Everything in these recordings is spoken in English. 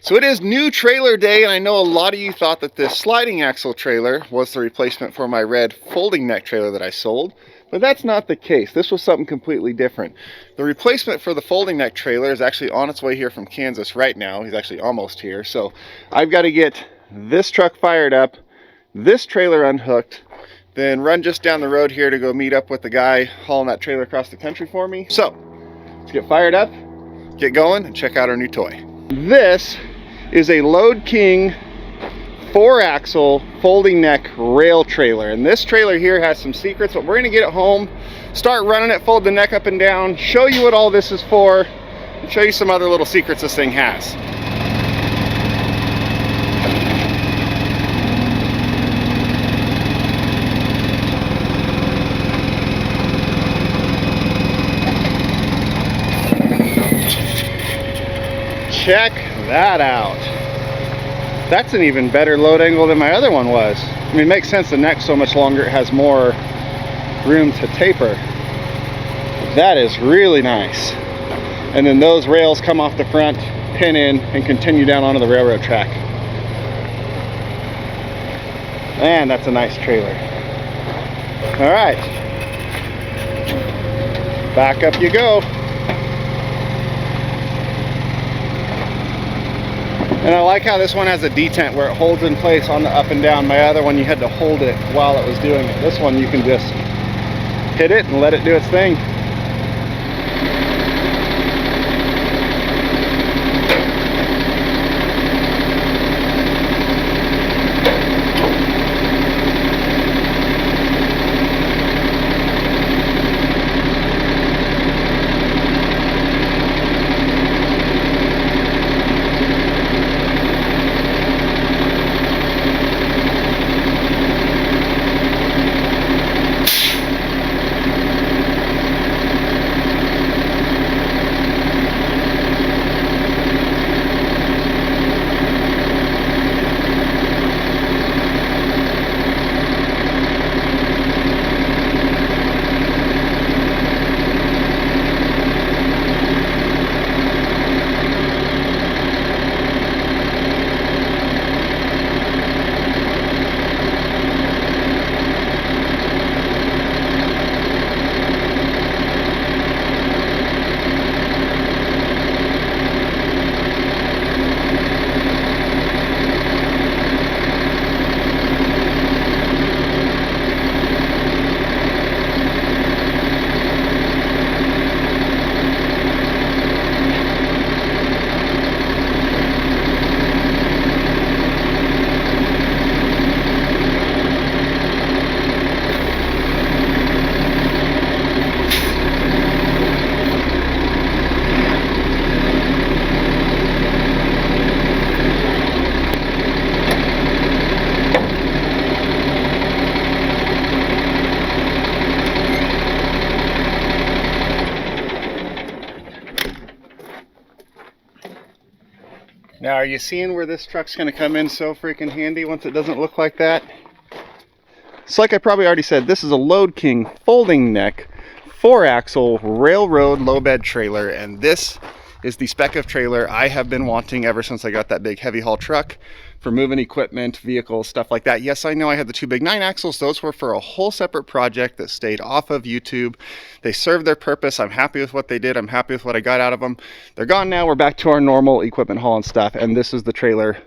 So it is new trailer day, and I know a lot of you thought that this sliding axle trailer was the replacement for my red folding neck trailer that I sold, but that's not the case. This was something completely different. The replacement for the folding neck trailer is actually on its way here from Kansas right now. He's actually almost here. So I've got to get this truck fired up, this trailer unhooked, then run just down the road here to go meet up with the guy hauling that trailer across the country for me. So let's get fired up, get going, and check out our new toy. This is a Load King 4-axle folding neck rail trailer, and this trailer here has some secrets, but we're gonna get it home, start running it, fold the neck up and down, show you what all this is for, and show you some other little secrets this thing has. Check that out. That's an even better load angle than my other one was. I mean, it makes sense, the neck's so much longer, it has more room to taper. That is really nice. And then those rails come off the front, pin in, and continue down onto the railroad track. Man, that's a nice trailer. All right, back up you go. And I like how this one has a detent where it holds in place on the up and down. My other one, you had to hold it while it was doing it. This one, you can just hit it and let it do its thing. Now, are you seeing where this truck's going to come in so freaking handy once it doesn't look like that? So like I probably already said, this is a Load King folding neck 4-axle railroad low bed trailer, and this is the spec of trailer I have been wanting ever since I got that big heavy haul truck for moving equipment, vehicles, stuff like that. Yes, I know I had the 2 big 9-axles. Those were for a whole separate project that stayed off of YouTube. They served their purpose. I'm happy with what they did. I'm happy with what I got out of them. They're gone now. We're back to our normal equipment haul and stuff, and this is the trailer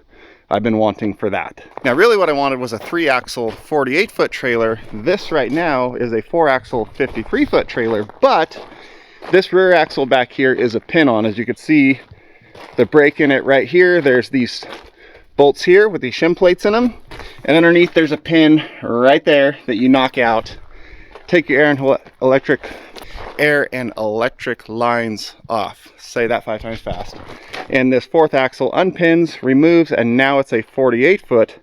I've been wanting for that. Now, really what I wanted was a 3-axle 48-foot trailer. This right now is a 4-axle 53-foot trailer, but this rear axle back here is a pin-on. As you can see, the brake in it right here. There's these bolts here with these shim plates in them, and underneath there's a pin right there that you knock out. Take your air and electric lines off. Say that 5 times fast. And this 4th axle unpins, removes, and now it's a 48-foot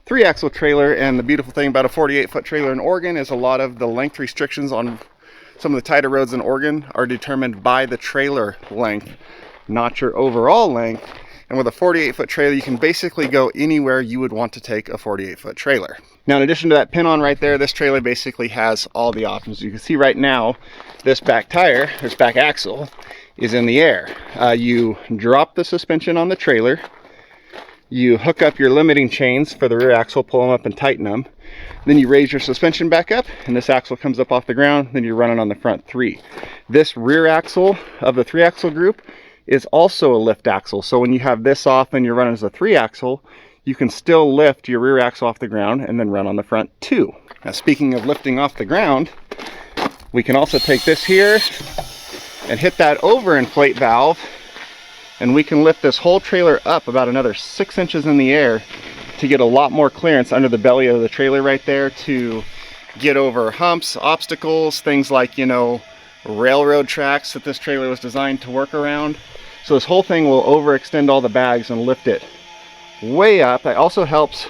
3-axle trailer. And the beautiful thing about a 48-foot trailer in Oregon is a lot of the length restrictions on some of the tighter roads in Oregon are determined by the trailer length, not your overall length. And with a 48-foot trailer, you can basically go anywhere you would want to take a 48-foot trailer. Now, in addition to that pin-on right there, this trailer basically has all the options. You can see right now, this back tire, this back axle, is in the air. You drop the suspension on the trailer, You hook up your limiting chains for the rear axle, pull them up and tighten them. Then you raise your suspension back up and this axle comes up off the ground. Then you're running on the front three. This rear axle of the 3-axle group is also a lift axle. So when you have this off and you're running as a 3-axle, you can still lift your rear axle off the ground and then run on the front too. Now, speaking of lifting off the ground, we can also take this here and hit that overinflate valve, and we can lift this whole trailer up about another 6 inches in the air to get a lot more clearance under the belly of the trailer right there to get over humps, obstacles, things like, you know, railroad tracks that this trailer was designed to work around. So this whole thing will overextend all the bags and lift it way up. That also helps,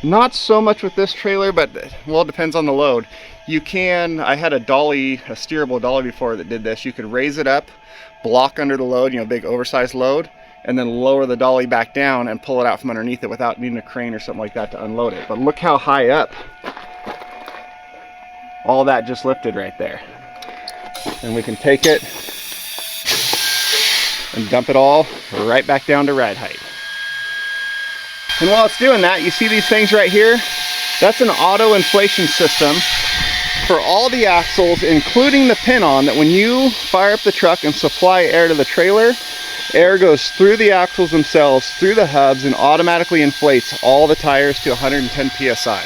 not so much with this trailer, but well, it depends on the load. You can, I had a dolly, a steerable dolly before that did this. You could raise it up, block under the load, you know, big oversized load, and then lower the dolly back down and pull it out from underneath it without needing a crane or something like that to unload it. But look how high up all that just lifted right there. And we can take it and dump it all right back down to ride height. And while it's doing that, you see these things right here? That's an auto inflation system for all the axles, including the pin-on, that when you fire up the truck and supply air to the trailer, air goes through the axles themselves, through the hubs, and automatically inflates all the tires to 110 psi.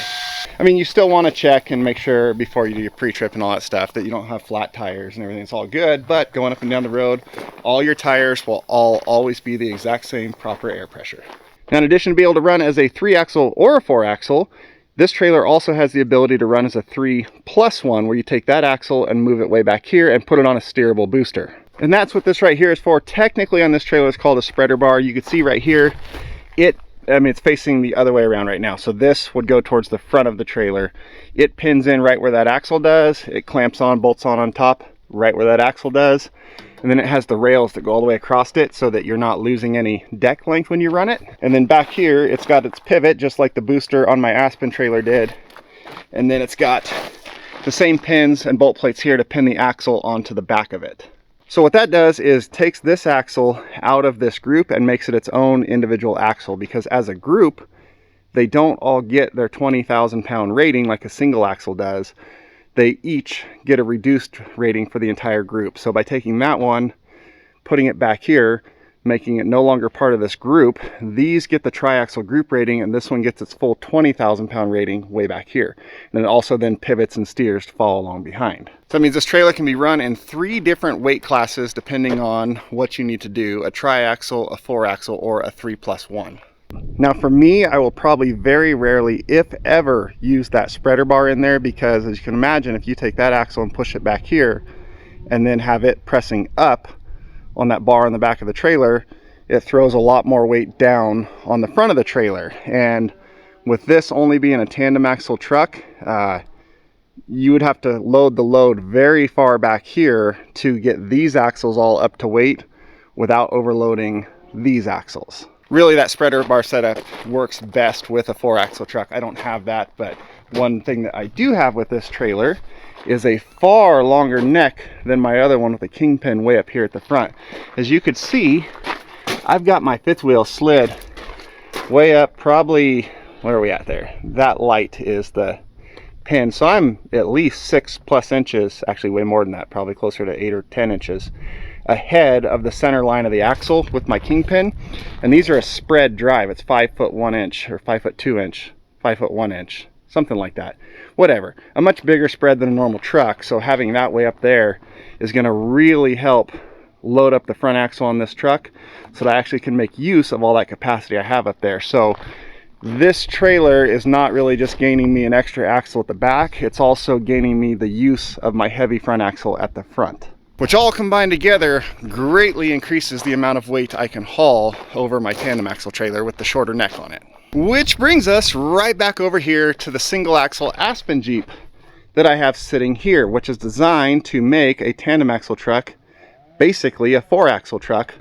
I mean, you still want to check and make sure before you do your pre-trip and all that stuff that you don't have flat tires and everything. It's all good, but going up and down the road, all your tires will always be the exact same proper air pressure. Now, in addition to be able to run as a 3-axle or a 4-axle, this trailer also has the ability to run as a 3+1, where you take that axle and move it way back here and put it on a steerable booster. And that's what this right here is for. Technically on this trailer, it's called a spreader bar. You can see right here, it's facing the other way around right now. So this would go towards the front of the trailer. It pins in right where that axle does. It clamps on, bolts on top, right where that axle does. And then it has the rails that go all the way across it so that you're not losing any deck length when you run it. And then back here, it's got its pivot, just like the booster on my Aspen trailer did. And then it's got the same pins and bolt plates here to pin the axle onto the back of it. So what that does is takes this axle out of this group and makes it its own individual axle, because as a group, they don't all get their 20,000 pound rating like a single axle does. They each get a reduced rating for the entire group. So by taking that one, putting it back here, making it no longer part of this group, these get the triaxle group rating, and this one gets its full 20,000 pound rating way back here. And it also then pivots and steers to follow along behind. So that means this trailer can be run in 3 different weight classes depending on what you need to do: a triaxle, a 4-axle, or a 3+1. Now for me, I will probably very rarely, if ever, use that spreader bar in there, because as you can imagine, if you take that axle and push it back here and then have it pressing up on that bar on the back of the trailer, it throws a lot more weight down on the front of the trailer. And with this only being a tandem axle truck, you would have to load the load very far back here to get these axles all up to weight without overloading these axles. Really, that spreader bar setup works best with a 4-axle truck. I don't have that, but one thing that I do have with this trailer is a far longer neck than my other one with a kingpin way up here at the front. As you could see, I've got my fifth wheel slid way up, probably, where are we at there? That light is the pin. So I'm at least 6+ inches, actually way more than that, probably closer to 8 or 10 inches ahead of the center line of the axle with my kingpin. And these are a spread drive. It's 5 foot 1 inch or 5 foot 2 inch, 5 foot 1 inch, something like that. Whatever, a much bigger spread than a normal truck. So having that way up there is going to really help load up the front axle on this truck so that I actually can make use of all that capacity I have up there. So this trailer is not really just gaining me an extra axle at the back, it's also gaining me the use of my heavy front axle at the front, which all combined together greatly increases the amount of weight I can haul over my tandem axle trailer with the shorter neck on it. Which brings us right back over here to the single axle Aspen Jeep that I have sitting here, which is designed to make a tandem axle truck basically a 4-axle truck,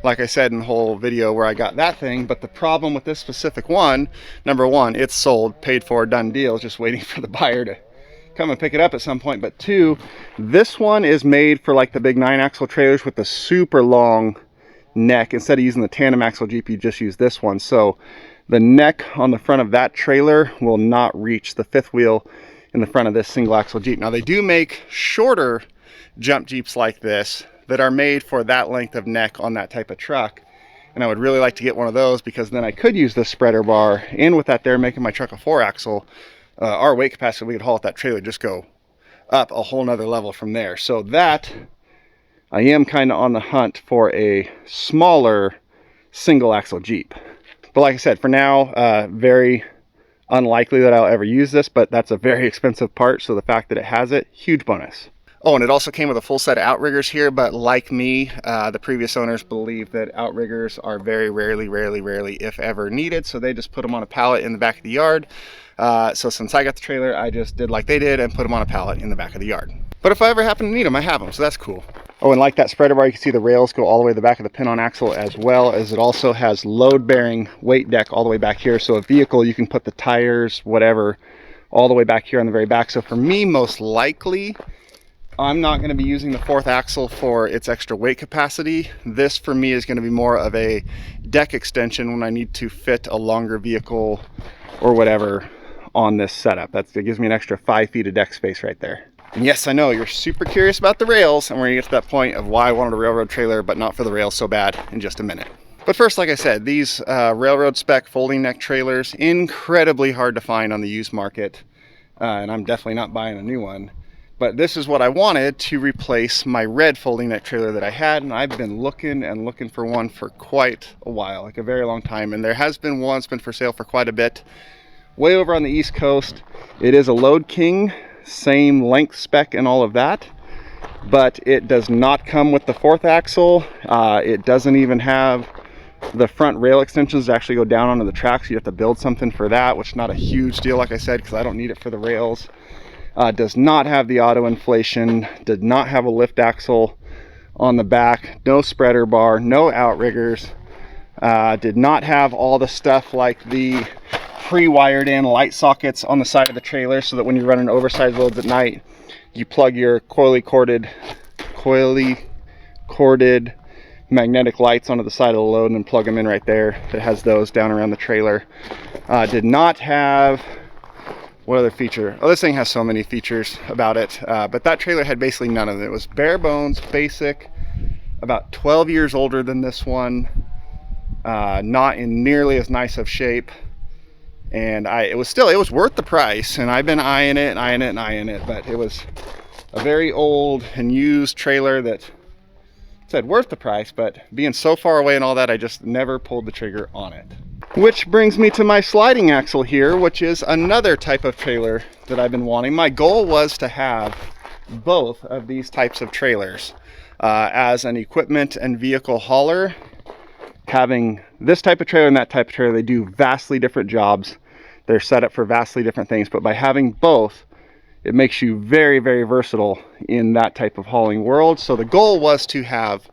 like I said in the whole video where I got that thing. But the problem with this specific one, number one, it's sold, paid for, done deal, just waiting for the buyer to come and pick it up at some point. But two, this one is made for like the big 9-axle trailers with the super long neck. Instead of using the tandem axle Jeep, you just use this one. So the neck on the front of that trailer will not reach the fifth wheel in the front of this single axle Jeep. Now they do make shorter jump Jeeps like this that are made for that length of neck on that type of truck. And I would really like to get one of those, because then I could use this spreader bar, and with that there making my truck a 4-axle, our weight capacity we could haul at that trailer just go up a whole nother level from there. So that I am kind of on the hunt for a smaller single axle Jeep. But like I said, for now, very unlikely that I'll ever use this, but that's a very expensive part, so the fact that it has it, huge bonus. Oh, and it also came with a full set of outriggers here, but like me, the previous owners believe that outriggers are very rarely, if ever, needed, so they just put them on a pallet in the back of the yard. So since I got the trailer, I just did like they did and put them on a pallet in the back of the yard. But if I ever happen to need them, I have them, so that's cool. Oh, and like that spreader bar, you can see the rails go all the way to the back of the pin-on axle, as well as it also has load-bearing weight deck all the way back here. So a vehicle, you can put the tires, whatever, all the way back here on the very back. So for me, most likely, I'm not going to be using the 4th axle for its extra weight capacity. This for me is going to be more of a deck extension when I need to fit a longer vehicle or whatever on this setup. It gives me an extra 5 feet of deck space right there. And yes, I know you're super curious about the rails, and we're going to get to that point of why I wanted a railroad trailer but not for the rails so bad in just a minute. But first, like I said, these railroad spec folding neck trailers, incredibly hard to find on the used market, and I'm definitely not buying a new one. But this is what I wanted to replace my red folding neck trailer that I had, and I've been looking for one for quite a while, like a very long time. And there has been one that's been for sale for quite a bit, way over on the East Coast. It is a Load King, same length spec and all of that, but it does not come with the 4th axle. It doesn't even have the front rail extensions to actually go down onto the tracks. You have to build something for that, which is not a huge deal, like I said, because I don't need it for the rails. Does not have the auto inflation, did not have a lift axle on the back, no spreader bar, no outriggers, did not have all the stuff like the pre-wired in light sockets on the side of the trailer, so that when you're running oversized loads at night, you plug your coily corded magnetic lights onto the side of the load and then plug them in right there. It has those down around the trailer. Did not have, what other feature? Oh, this thing has so many features about it, but that trailer had basically none of it. It was bare bones, basic, about 12 years older than this one, not in nearly as nice of shape. And it was worth the price, and I've been eyeing it, but it was a very old and used trailer that said worth the price, but being so far away and all that, I just never pulled the trigger on it. Which brings me to my sliding axle here, which is another type of trailer that I've been wanting. My goal was to have both of these types of trailers as an equipment and vehicle hauler. Having this type of trailer and that type of trailer, they do vastly different jobs. They're set up for vastly different things, but by having both, it makes you very versatile in that type of hauling world. So the goal was to have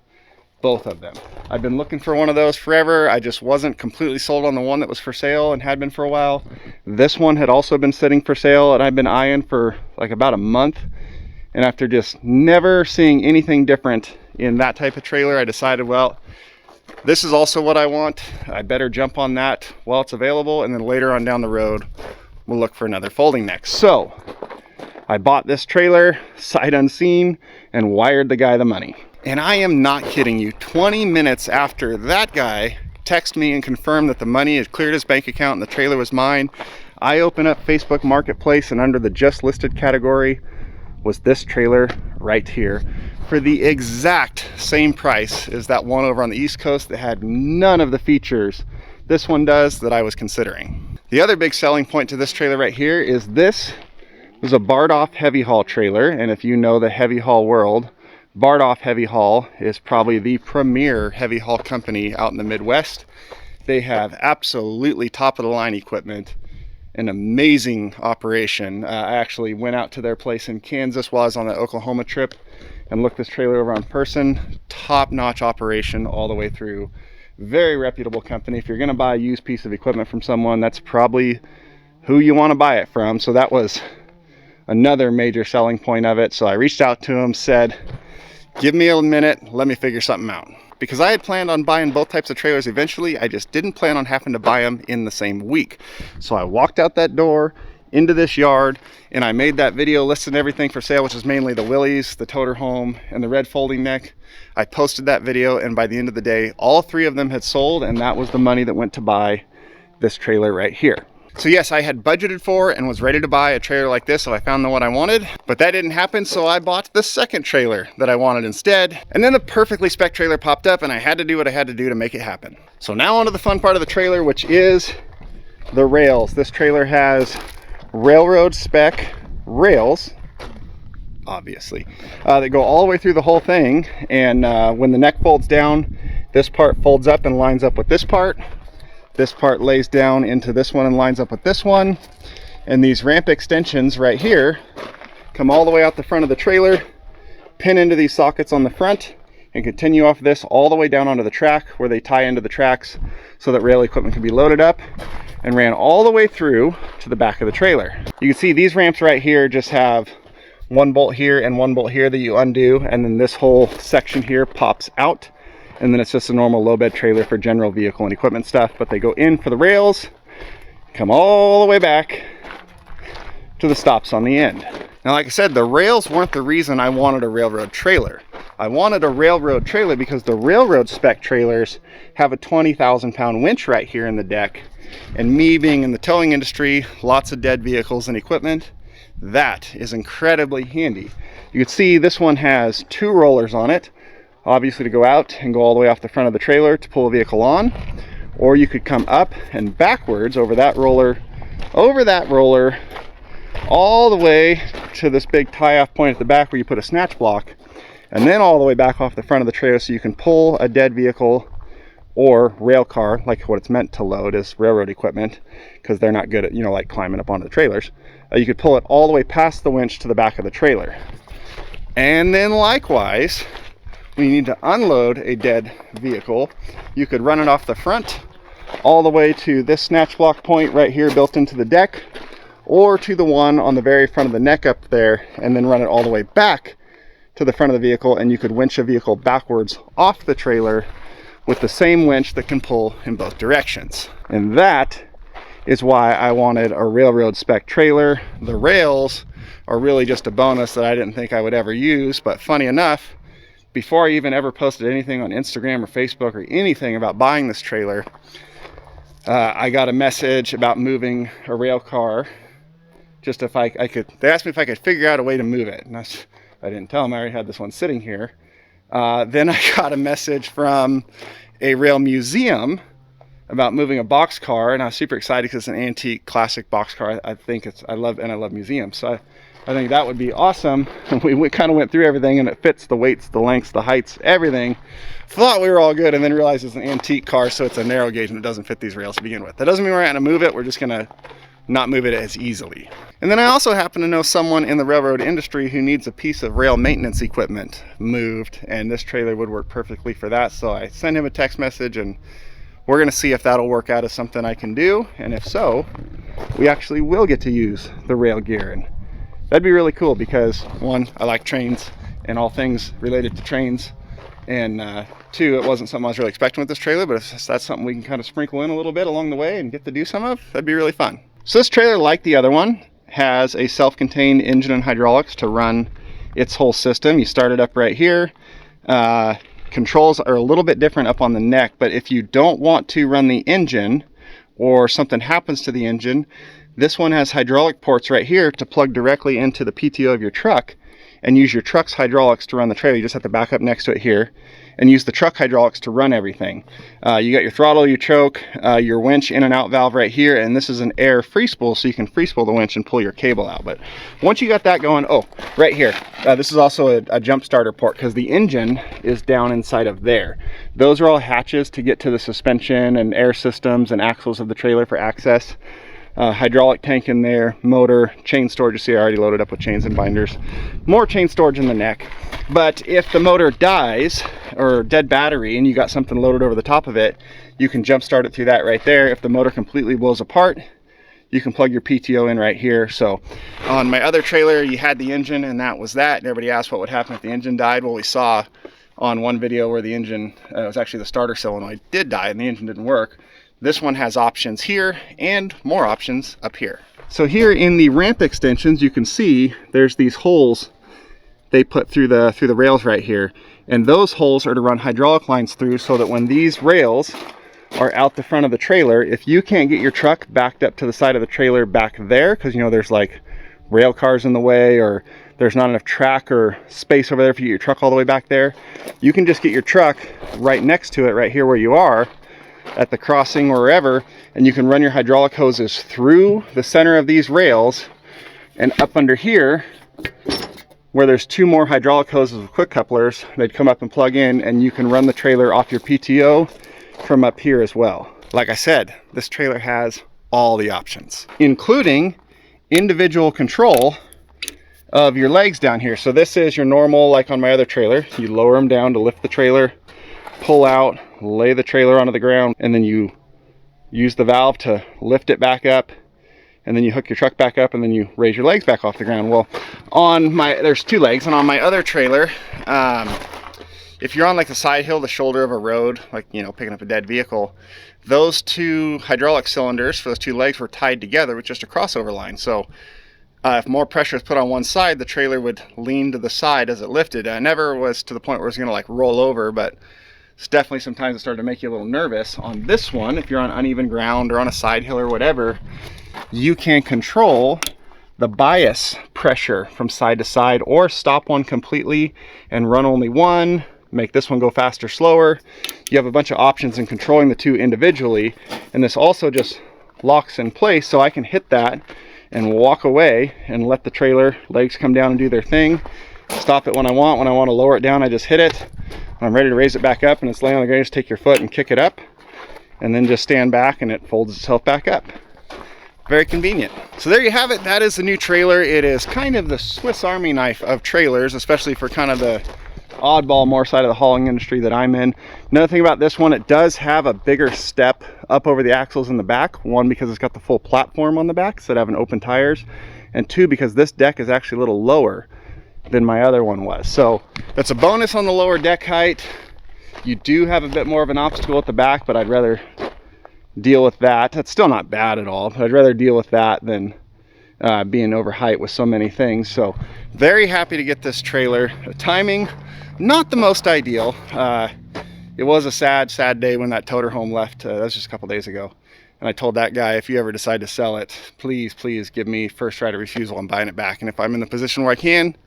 both of them. I've been looking for one of those forever. I just wasn't completely sold on the one that was for sale and had been for a while. This one had also been sitting for sale, and I've been eyeing for like about a month. And after just never seeing anything different in that type of trailer, I decided, well, this is also what I want. I better jump on that while it's available, and then later on down the road, we'll look for another folding neck. So I bought this trailer sight unseen and wired the guy the money. And I am not kidding you, 20 minutes after that guy texted me and confirmed that the money had cleared his bank account and the trailer was mine, I open up Facebook Marketplace, and under the just listed category was this trailer right here, for the exact same price as that one over on the East Coast that had none of the features this one does that I was considering. The other big selling point to this trailer right here is this was a Bardoff heavy haul trailer, and if you know the heavy haul world, Bardoff Heavy Haul is probably the premier heavy haul company out in the Midwest. They have absolutely top of the line equipment, an amazing operation. I actually went out to their place in Kansas while I was on the Oklahoma trip and looked this trailer over in person. Top-notch operation all the way through. Very reputable company. If you're going to buy a used piece of equipment from someone, that's probably who you want to buy it from. So that was another major selling point of it. So I reached out to him, said, Give me a minute, let me figure something out. Because I had planned on buying both types of trailers eventually, I just didn't plan on having to buy them in the same week. So I walked out that door into this yard and I made that video listing everything for sale, which is mainly the Willys, the toter home, and the red folding neck. I posted that video, and by the end of the day, all 3 of them had sold, and that was the money that went to buy this trailer right here. So yes, I had budgeted for and was ready to buy a trailer like this if I found the one I wanted, but that didn't happen, so I bought the second trailer that I wanted instead. And then the perfectly spec trailer popped up and I had to do what I had to do to make it happen. So now onto the fun part of the trailer, which is the rails. This trailer has railroad spec rails, obviously, that go all the way through the whole thing. And when the neck folds down, this part folds up and lines up with this part. This part lays down into this one and lines up with this one. And these ramp extensions right here come all the way out the front of the trailer, pin into these sockets on the front, and continue off this all the way down onto the track where they tie into the tracks so that rail equipment can be loaded up, and ran all the way through to the back of the trailer. You can see these ramps right here just have 1 bolt here and 1 bolt here that you undo, and then this whole section here pops out. And then it's just a normal low bed trailer for general vehicle and equipment stuff, but they go in for the rails, come all the way back to the stops on the end. Now, like I said, the rails weren't the reason I wanted a railroad trailer. I wanted a railroad trailer because the railroad spec trailers have a 20,000 pound winch right here in the deck. And me being in the towing industry, lots of dead vehicles and equipment, that is incredibly handy. You can see this one has 2 rollers on it, obviously to go out and go all the way off the front of the trailer to pull a vehicle on, or you could come up and backwards over that roller, all the way to this big tie-off point at the back where you put a snatch block, and then all the way back off the front of the trailer so you can pull a dead vehicle or rail car, like what it's meant to load is railroad equipment, because they're not good at, like climbing up onto the trailers. You could pull it all the way past the winch to the back of the trailer. And then likewise, when you need to unload a dead vehicle, you could run it off the front all the way to this snatch block point right here built into the deck, or to the one on the very front of the neck up there, and then run it all the way back to the front of the vehicle, and you could winch a vehicle backwards off the trailer with the same winch that can pull in both directions. And that is why I wanted a railroad spec trailer. The rails are really just a bonus that I didn't think I would ever use, but funny enough, before I even ever posted anything on Instagram or Facebook or anything about buying this trailer, I got a message about moving a rail car. Just if I could, they asked me if I could figure out a way to move it. And I didn't tell them, I already had this one sitting here. Then I got a message from a rail museum about moving a box car, and I was super excited because it's an antique classic box car. I love museums. So I think that would be awesome. We kind of went through everything, and it fits the weights, the lengths, the heights, everything. Thought we were all good, and then realized it's an antique car, so it's a narrow gauge and it doesn't fit these rails to begin with. That doesn't mean we're going to move it. We're just going to not move it as easily. And then I also happen to know someone in the railroad industry who needs a piece of rail maintenance equipment moved, and this trailer would work perfectly for that. So I sent him a text message, and we're going to see if that'll work out as something I can do. And if so, we actually will get to use the rail gear. And that'd be really cool because 1, I like trains and all things related to trains, and 2, it wasn't something I was really expecting with this trailer, but if that's something we can kind of sprinkle in a little bit along the way and get to do some of, that'd be really fun. So this trailer, like the other one, has a self-contained engine and hydraulics to run its whole system. You start it up right here. Controls are a little bit different up on the neck, but if you don't want to run the engine or something happens to the engine, this one has hydraulic ports right here to plug directly into the PTO of your truck and use your truck's hydraulics to run the trailer. You just have to back up next to it here and use the truck hydraulics to run everything. You got your throttle, your choke, your winch in and out valve right here, and this is an air free spool, so you can free spool the winch and pull your cable out. But once you got that going, oh, right here, this is also a jump starter port because the engine is down inside of there. Those are all hatches to get to the suspension and air systems and axles of the trailer for access. Hydraulic tank in there, motor, chain storage. You see I already loaded up with chains and binders. More chain storage in the neck. But if the motor dies or dead battery and you got something loaded over the top of it, you can jump start it through that right there. If the motor completely blows apart, you can plug your PTO in right here. So on my other trailer, you had the engine and that was that. And everybody asked what would happen if the engine died. Well, we saw on one video where the engine, it was actually the starter solenoid did die and the engine didn't work. This one has options here and more options up here. So here in the ramp extensions, you can see there's these holes they put through the rails right here. And those holes are to run hydraulic lines through so that when these rails are out the front of the trailer, if you can't get your truck backed up to the side of the trailer back there, because you know there's like rail cars in the way or there's not enough track or space over there for you to get your truck all the way back there, you can just get your truck right next to it, right here where you are at the crossing or wherever, and you can run your hydraulic hoses through the center of these rails and up under here where there's 2 more hydraulic hoses with quick couplers. They'd come up and plug in, and you can run the trailer off your PTO from up here as well. Like I said, this trailer has all the options, including individual control of your legs down here. So this is your normal, like on my other trailer, you lower them down to lift the trailer, pull out, lay the trailer onto the ground, and then you use the valve to lift it back up, and then you hook your truck back up, and then you raise your legs back off the ground. Well, there's 2 legs, and on my other trailer, if you're on like the side hill, the shoulder of a road, like, you know, picking up a dead vehicle, those 2 hydraulic cylinders for those 2 legs were tied together with just a crossover line. So if more pressure is put on one side, the trailer would lean to the side as it lifted. It never was to the point where it was going to like roll over, but it's definitely sometimes it started to make you a little nervous. On this one, if you're on uneven ground or on a side hill or whatever, you can control the bias pressure from side to side, or stop one completely and run only one, make this one go faster, slower. You have a bunch of options in controlling the 2 individually, and this also just locks in place so I can hit that and walk away and let the trailer legs come down and do their thing. Stop it when I want. When I want to lower it down, I just hit it. When I'm ready to raise it back up and it's laying on the ground, just take your foot and kick it up, and then just stand back and it folds itself back up. Very convenient. So there you have it. That is the new trailer. It is kind of the Swiss Army knife of trailers, especially for kind of the oddball more side of the hauling industry that I'm in. Another thing about this one, it does have a bigger step up over the axles in the back. 1, because it's got the full platform on the back instead of having open tires, and 2, because this deck is actually a little lower than my other one was. So that's a bonus on the lower deck height. You do have a bit more of an obstacle at the back, but I'd rather deal with that. That's still not bad at all, but I'd rather deal with that than being over height with so many things. So very happy to get this trailer. The timing, not the most ideal. It was a sad day when that toter home left. That was just a couple days ago. And I told that guy, if you ever decide to sell it, please give me first right of refusal. I'm buying it back. And if I'm in the position where I can,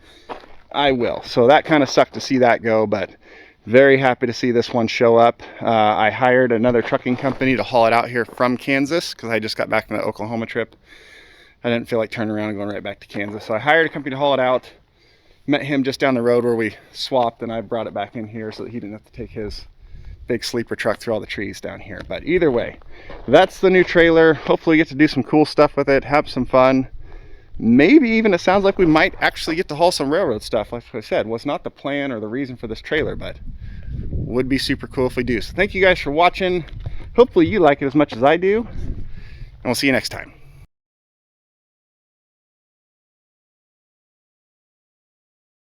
I will. So that kind of sucked to see that go, but very happy to see this one show up. I hired another trucking company to haul it out here from Kansas because I just got back from the Oklahoma trip. I didn't feel like turning around and going right back to Kansas. So I hired a company to haul it out. Met him just down the road where we swapped, and I brought it back in here so that he didn't have to take his big sleeper truck through all the trees down here. But either way, that's the new trailer. Hopefully get to do some cool stuff with it, have some fun. Maybe even it sounds like we might actually get to haul some railroad stuff. Like I said, was not the plan or the reason for this trailer, but would be super cool if we do. So thank you guys for watching. Hopefully you like it as much as I do, and we'll see you next time.